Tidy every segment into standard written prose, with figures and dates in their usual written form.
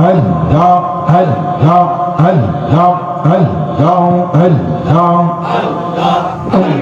Allah, Allah, Allah, Allah, Allah, Allah, Allah,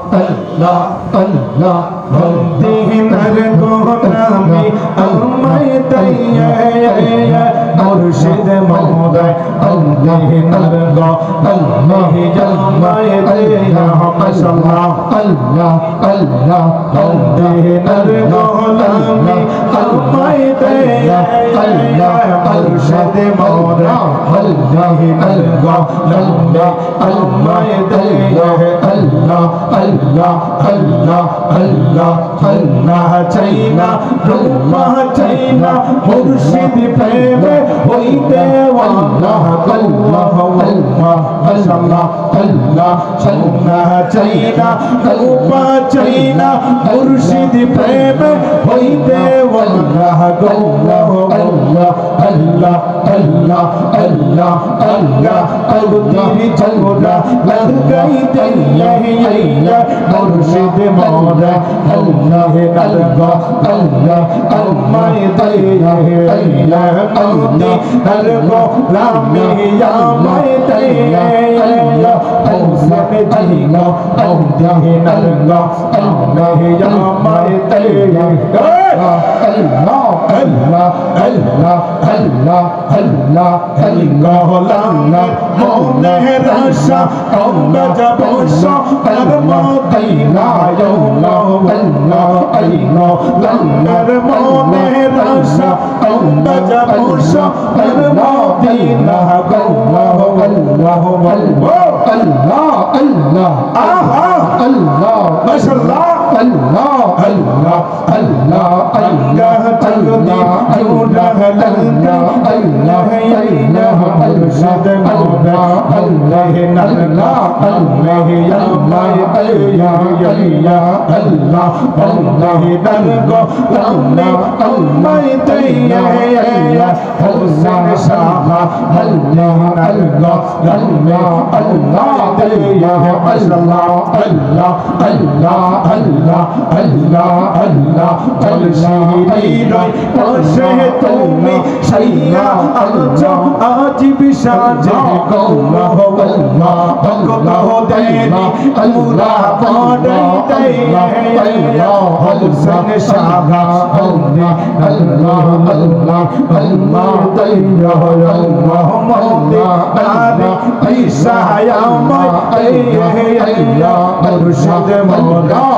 Allah, Allah, মদিনার গোলামি আমায় দইয়া মুর্শিদ মওলা মদিনার গোলামি আমায় দইয়া মাশাআল্লাহ আল্লাহ আল্লাহ মদিনার গোলামি আমায় দইয়া আল্লাহ মুর্শিদ মওলা মদিনার গোলামি আমায় দইয়া আল্লাহ আল্লাহ আল্লাহ আল্লাহ আল্লাহ চাইনা রূপা চাইনা মুর্শিদ প্রেমে হইতে আল্লাহ আল্লাহ আল্লাহ আল্লাহ আল্লাহ আল্লাহ চাইনা রূপা চাইনা মুর্শিদ প্রেমে হইতে আল্লাহ আল্লাহ আল্লাহ আল্লাহ আল্লাহ আল্লাহ আল্লাহ আল্লাহ চৌরা লাগাইতে ইয়া মুর্শিদ মওলা আল্লাহ আল্লাহ আল্লাহ আমায় দইয়া আল্লাহ মদিনার গোলামি আমায় দইয়া আল্লাহ মুর্শিদ জিগো মদিনার গোলামি আমায় দইয়া আল্লাহ আল্লাহ আল্লাহ আল্লাহ আল্লাহ আল্লাহ আল্লাহ মনে রাশা আমরা যাব সবার মদিনা আল্লাহ আল্লাহ আল্লাহ আল্লাহর মনে রাশা আমরা যাব সবার মদিনা আল্লাহ আল্লাহ আল্লাহ আল্লাহ আহা আল্লাহ মাশাআল্লাহ Allah, Allah, Allah, Allah, Allah, Allah, Allah, Allah, Allah, Murshid Mawla, Allah, Allah, Allah, Ya Allah, Allah, Dargo, Allah, Allah, Tayya, Hussain Shah, Allah, Dargo, Allah, Allah, Tayya, Allah, Allah, Allah, Allah, Allah, Allah, Al-Shirinoy, Oshe Tumi, Shayya, Al-Jam, Ajib Shaje, Allah, Allah, Allah, Deni, Allah, Fadai, Allah, Hussain Shah, Allah, Allah, Allah, Allah, Dayya, Allah, Mawdi, Nari, Isa, Yamai, Ayya, Murshid Mawla,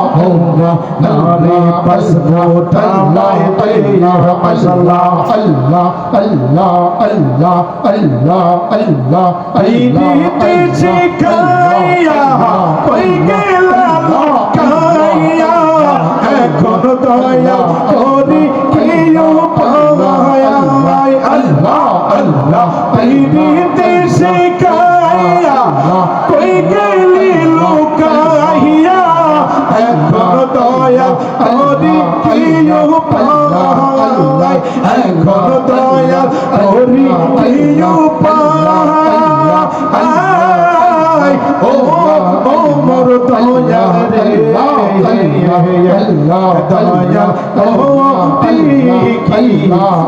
নারে passport আল্লাহ তৈয়া মাশাআল্লাহ আল্লাহ আল্লাহ আল্লাহ আল্লাহ আল্লাহ আইদিতে শিখাইয়া কই গেল Kayah এখন দয়া করি কিও পাওয়া আল্লাহ আল্লাহ আইদিতে শিখাইয়া কই গেলি লুকাইয়া এখন দয়া করি কিও পাওয়া এখন দয়া করি কিও পাওয়া ও মোর দয়া রে আল্লাহ দয়া করি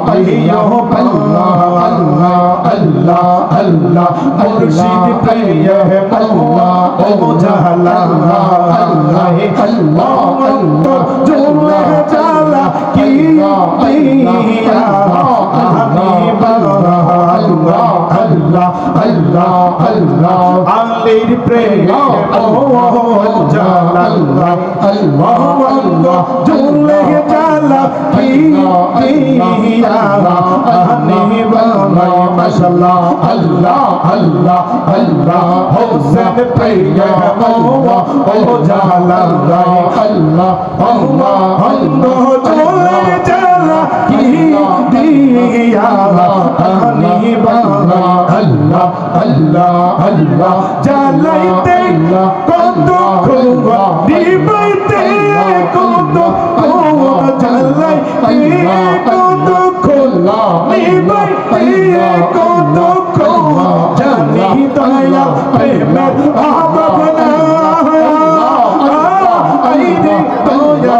কিও আল্লাহ আল্লাহ আল্লাহ আল্লাহ মুর্শিদ প্রিয় আল্লাহ ও জালাল্লাহ আল্লাহ আল্লাহ অন্তর জুড়ে জালা কি দিয়া আমি বাবা আল্লাহ আল্লাহ আল্লাহ আল্লাহ আলীর প্রেম ও জালাল্লাহ আল্লাহ অন্তর জুড়ে জালা কি দিয়া আমি বাবা মাশাআল্লাহ আল্লাহ আল্লাহ আল্লাহ হোসেন প্রিয় ও জালাল্লাহ আল্লাহ আল্লাহ আল্লাহ চলে জালা কি দিয়া আমি বাবা আল্লাহ আল্লাহ আল্লাহ জালাইতে কত খুবা দিবাইতে কত খুবা জালাইতে কত খুবা দিবাইতে কত খুবা জানি দয়া প্রেমের আবাবনা আইরে দয়া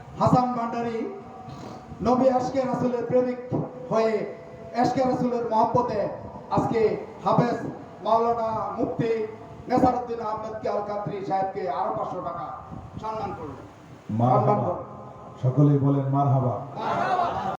হাসান ভান্ডারী নবী আশকে রাসূলের প্রেমিক হয়ে আশকে রাসূলের মহব্বতে আজকে হাফেজ মাওলানা মুফতি নেসারউদ্দিন আহমেদ কিয়াল কাদরি সাহেবকে আরো 500 টাকা সম্মান করলেন। মারহাবা, সকলেই বলেন মারহাবা। মারহাবা।